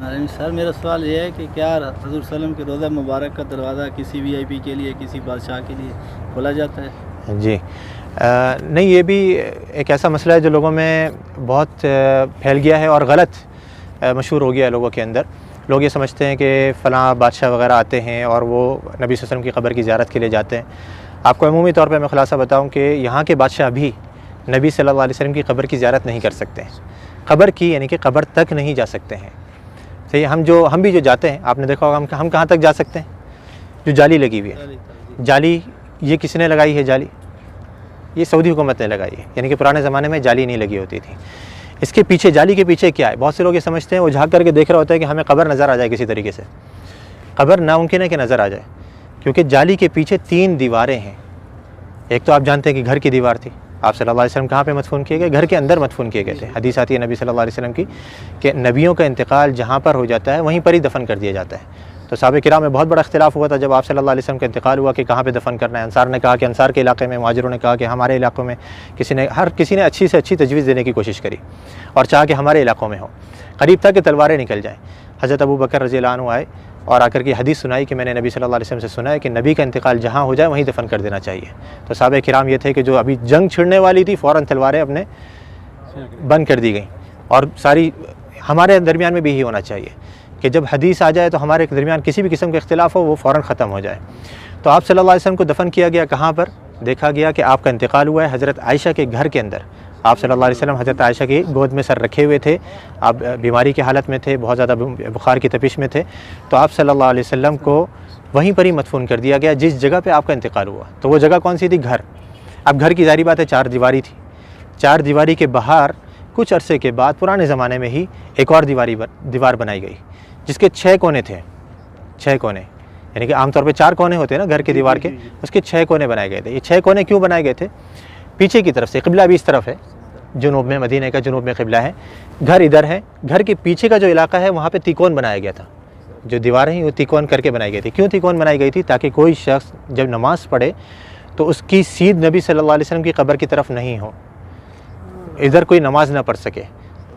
Sir मेरा सवाल ये है कि क्या हज़रत सल्लम के रोज़ा मुबारक का दरवाज़ा किसी वीआईपी के लिए, किसी बादशाह के लिए खोला जाता है? जी नहीं, ये भी एक ऐसा मसला है जो लोगों में बहुत फैल गया है और गलत मशहूर हो गया है लोगों के अंदर। लोग ये समझते हैं कि फ़लाँ बादशाह वग़ैरह आते हैं और वो नबी सल्लल्लाहु अलैहि वसल्लम की क़ब्र की ज़ियारत के लिए जाते हैं। आपको अमूमी तौर पे मैं ख़ुलासा बताऊं कि यहाँ के बादशाह भी नबी सल्लल्लाहु अलैहि वसल्लम की क़ब्र की ज़ियारत नहीं कर सकते हैं। क़ब्र की यानी कि क़ब्र तक नहीं जा सकते हैं। सही, हम भी जो जाते हैं, आपने देखा होगा हम कहाँ तक जा सकते हैं? जो जाली लगी हुई है, जाली ये किसने लगाई है? जाली ये सऊदी हुकूमत ने लगाई है, यानी कि पुराने ज़माने में जाली नहीं लगी होती थी। इसके पीछे, जाली के पीछे क्या है? बहुत से लोग ये समझते हैं, वो झाँक करके देख रहा होता है कि हमें क़ब्र नज़र आ जाए किसी तरीके से। क़ब्र नामुमकिन है कि नज़र आ जाए, क्योंकि जाली के पीछे 3 दीवारें हैं। एक तो आप जानते हैं कि घर की दीवार थी। आप सल्लल्लाहु अलैहि वसल्लम कहाँ पे मदफून किए गए? घर के अंदर मदफून किए गए थे। हदीस आती है नबी सल्लल्लाहु अलैहि वसल्लम की कि नबियों का इंतकाल जहाँ पर हो जाता है वहीं पर ही दफन कर दिया जाता है। तो सहाबा किराम में बहुत बड़ा इख्तिलाफ हुआ था जब आप सल्लल्लाहु अलैहि वसल्लम का इंतकाल हुआ कि कहाँ पे दफन करना है। अंसार ने कहा कि अंसार के इलाके में, मुहाजिरों ने कहा कि हमारे इलाकों में। हर किसी ने अच्छी से अच्छी तजवीज़ देने की कोशिश करी और चाहा कि हमारे इलाकों में हो। करीब था कि तलवारें निकल जाएँ। हज़रत अबू बकर रज़ियल्लाहु अन्हु आए और आकर के हदीस सुनाई कि मैंने नबी सल्लल्लाहु अलैहि वसल्लम से सुना है कि नबी का इंतकाल जहाँ हो जाए वहीं दफन कर देना चाहिए। तो सहाबा किराम ये थे कि जो अभी जंग छिड़ने वाली थी, फ़ौरन तलवारें अपने बंद कर दी गई। और सारी हमारे दरमियान में भी यही होना चाहिए कि जब हदीस आ जाए तो हमारे दरमियान किसी भी किस्म का इख्तिलाफ हो वो फ़ौरन ख़त्म हो जाए। तो आप सल्लल्लाहु अलैहि वसल्लम को दफन किया गया कहाँ पर? देखा गया कि आपका इंतकाल हुआ है हज़रत आयशा के घर के अंदर। आप सल्लल्लाहु अलैहि वसल्लम हज़रत आयशा की गोद में सर रखे हुए थे। आप बीमारी की हालत में थे, बहुत ज़्यादा बुखार की तपिश में थे। तो आप सल्लल्लाहु अलैहि वसल्लम को वहीं पर ही मदफून कर दिया गया जिस जगह पे आपका इंतकाल हुआ। तो वो जगह कौन सी थी? घर। अब घर की ज़ाहिर बात है 4 दीवारी थी। 4 दीवारी के बाहर कुछ अरसे के बाद पुराने ज़माने में ही एक और दीवार बनाई गई जिसके 6 कोने थे। 6 कोने, यानी कि आमतौर पे 4 कोने होते हैं ना घर के दीवार के, उसके 6 कोने बनाए गए थे। ये 6 कोने क्यों बनाए गए थे? पीछे की तरफ से, क़िबला भी इस तरफ है, जुनूब में, मदीने का जुनूब में क़िबला है, घर इधर है। घर के पीछे का जो इलाका है वहाँ पे तिकोन बनाया गया था। जो दीवारें हैं वो तिकोन करके बनाई गई थी। क्यों तिकोन बनाई गई थी? ताकि कोई शख्स जब नमाज़ पढ़े तो उसकी सीध नबी सल्लल्लाहु अलैहि वसल्लम की क़ब्र की तरफ नहीं हो, इधर कोई नमाज़ ना पढ़ सके,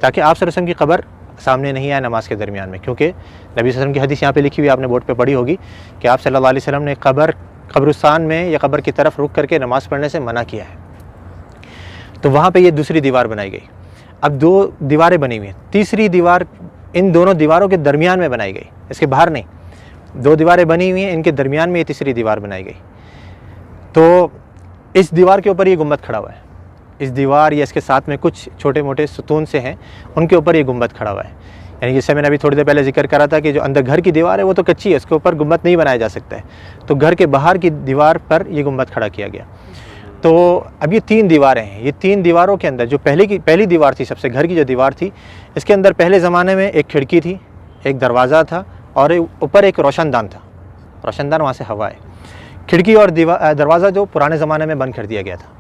ताकि आप सल्लल्लाहु अलैहि वसल्लम की क़ब्र सामने नहीं आए नमाज के दरमियान में। क्योंकि नबी सल्लल्लाहु अलैहि वसल्लम की हदीस यहाँ पे लिखी हुई, आपने बोर्ड पे पढ़ी होगी कि आप सल्लल्लाहु अलैहि वसल्लम ने कब्रिस्तान में या क़ब्र की तरफ रुक करके नमाज़ पढ़ने से मना किया है। तो वहाँ पे ये दूसरी दीवार बनाई गई। अब 2 दीवारें बनी हुई हैं, तीसरी दीवार इन दोनों दीवारों के दरमियान में बनाई गई, इसके बाहर नहीं। 2 दीवारें बनी हुई हैं, इनके दरमियान में ये तीसरी दीवार बनाई गई। तो इस दीवार के ऊपर ये गुंबद खड़ा हुआ है। इस दीवार या इसके साथ में कुछ छोटे मोटे सुतून से हैं, उनके ऊपर ये गुंबद खड़ा हुआ है। यानी जिससे मैंने अभी थोड़ी देर पहले जिक्र करा था कि जो अंदर घर की दीवार है वो तो कच्ची है, उसके ऊपर गुंबद नहीं बनाया जा सकता है। तो घर के बाहर की दीवार पर ये गुंबद खड़ा किया गया। तो अब ये 3 दीवारें हैं। ये 3 दीवारों के अंदर जो पहली दीवार थी, सबसे घर की जो दीवार थी, इसके अंदर पहले ज़माने में एक खिड़की थी, एक दरवाज़ा था और ऊपर एक रोशनदान था। रोशनदान वहाँ से हवा है। खिड़की और दरवाज़ा जो पुराने ज़माने में बंद कर दिया गया था,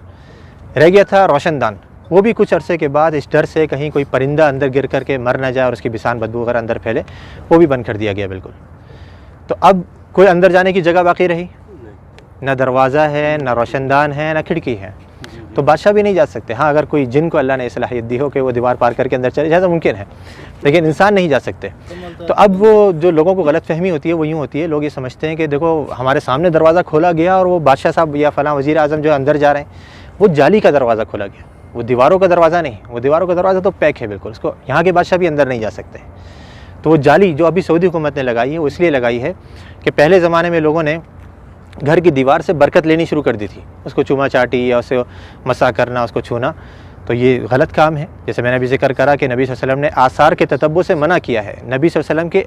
रह गया था रोशनदान। वो भी कुछ अरसे के बाद इस डर से कहीं कोई परिंदा अंदर गिर करके मर ना जाए और उसकी बिसान बदबू वगैरह अंदर फैले, वो भी बंद कर दिया गया बिल्कुल। तो अब कोई अंदर जाने की जगह बाकी रही? ना दरवाज़ा है, ना रोशनदान है, ना खिड़की है। तो बादशाह भी नहीं जा सकते। हाँ, अगर कोई जिन को अल्लाह ने सलाहियत दी हो कि वो दीवार पार करके अंदर चले जाए तो मुमकिन है, लेकिन इंसान नहीं जा सकते। तो अब वो जो लोगों को गलतफहमी होती है वो यूँ होती है, लोग ये समझते हैं कि देखो हमारे सामने दरवाज़ा खोला गया और वो बादशाह साहब या फ़लाँ वज़ीर आज़म जो अंदर जा रहे हैं, वो जाली का दरवाज़ा खोला गया, वो दीवारों का दरवाज़ा नहीं। वो दीवारों का दरवाज़ा तो पैक है बिल्कुल, उसको यहाँ के बादशाह भी अंदर नहीं जा सकते। तो वो जाली जो अभी सऊदी हुकूमत ने लगाई है वो इसलिए लगाई है कि पहले ज़माने में लोगों ने घर की दीवार से बरकत लेनी शुरू कर दी थी, उसको चूमा चाटी या उसे मसा करना, उसको छूना। तो ये गलत काम है। जैसे मैंने अभी जिक्र करा कि नबी सल्लल्लाहु अलैहि वसल्लम ने आसार के ततब्बु से मना किया है। नबी सल्लल्लाहु अलैहि वसल्लम के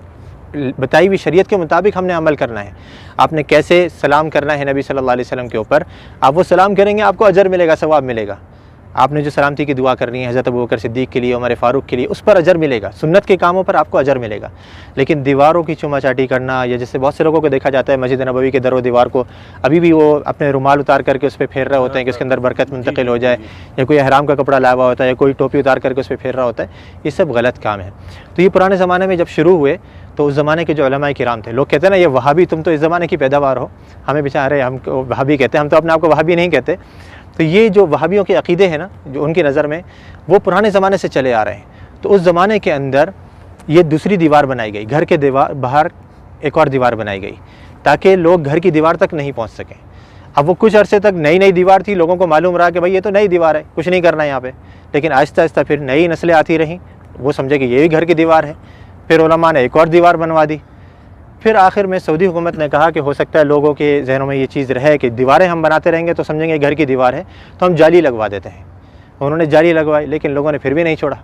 बताई हुई शरीयत के मुताबिक हमने अमल करना है। आपने कैसे सलाम करना है नबी सल्लल्लाहु अलैहि वसल्लम के ऊपर, आप वो सलाम करेंगे आपको अजर मिलेगा, सवाब मिलेगा। आपने जो सलामती की दुआ करनी है हज़रत अबू बकर सिद्दीक़ के लिए, उमर फ़ारूक के लिए, उस पर अजर मिलेगा। सुन्नत के कामों पर आपको अजर मिलेगा। लेकिन दीवारों की चुमा चाटी करना, या जैसे बहुत से लोगों को देखा जाता है मस्जिद नबवी के दरो दीवार को अभी भी वो अपने रुमाल उतार करके उस पर फेर रहे होते हैं कि उसके अंदर बरकत मुंतकिल हो जाए, या कोई अहराम का कपड़ा लाया हुआ होता है, या कोई टोपी उतार करके उस पर फेर रहा होता है। ये सब गलत काम है। तो ये पुराने ज़माने में जब शुरू हुए तो उस ज़माने के जो उलमाए किराम थे, लोग कहते हैं ना ये वहाबी, तुम तो इस ज़माने की पैदावार हो, हमें बेचारे हम वहाबी कहते हैं, हम तो अपने आप को वहाबी नहीं कहते। तो ये जो वहाबियों के अक़ीदे हैं ना, जो उनकी नज़र में वो पुराने ज़माने से चले आ रहे हैं। तो उस ज़माने के अंदर ये दूसरी दीवार बनाई गई, घर के दीवार बाहर एक और दीवार बनाई गई ताकि लोग घर की दीवार तक नहीं पहुंच सकें। अब वो कुछ अरसे तक नई नई दीवार थी, लोगों को मालूम रहा कि भाई ये तो नई दीवार है, कुछ नहीं करना यहाँ पे, लेकिन आहिस्ता आहिस्ता फिर नई नस्लें आती रहीं, वो समझे कि ये भी घर की दीवार है, फिर उलमा ने एक और दीवार बनवा दी। फिर आखिर में सऊदी हुकूमत ने कहा कि हो सकता है लोगों के जहनों में ये चीज़ रहे कि दीवारें हम बनाते रहेंगे तो समझेंगे घर की दीवार है, तो हम जाली लगवा देते हैं। उन्होंने जाली लगवाई, लेकिन लोगों ने फिर भी नहीं छोड़ा,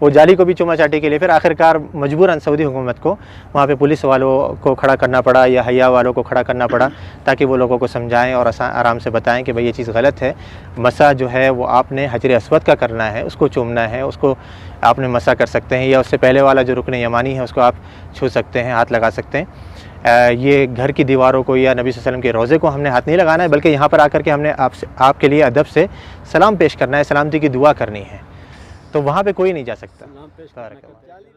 वो जाली को भी चुमा चाटी के लिए फिर आखिरकार मजबूरन सऊदी हुकूमत को वहाँ पे पुलिस वालों को खड़ा करना पड़ा या हया वालों को खड़ा करना पड़ा, ताकि वो लोगों को समझाएं और आराम से बताएं कि भाई ये चीज़ गलत है। मसा जो है वो आपने हजर अस्वद का करना है, उसको चूमना है, उसको आपने मसा कर सकते हैं, या उससे पहले वाला जो रुकन यमानी है उसको आप छू सकते हैं, हाथ लगा सकते हैं। ये घर की दीवारों को या नबी सल्लल्लाहु अलैहि वसल्लम के रोज़े को हमने हाथ नहीं लगाना है, बल्कि यहाँ पर आकर के हमने आपके लिए अदब से सलाम पेश करना है, सलामती की दुआ करनी है, तो वहाँ पे कोई नहीं जा सकता।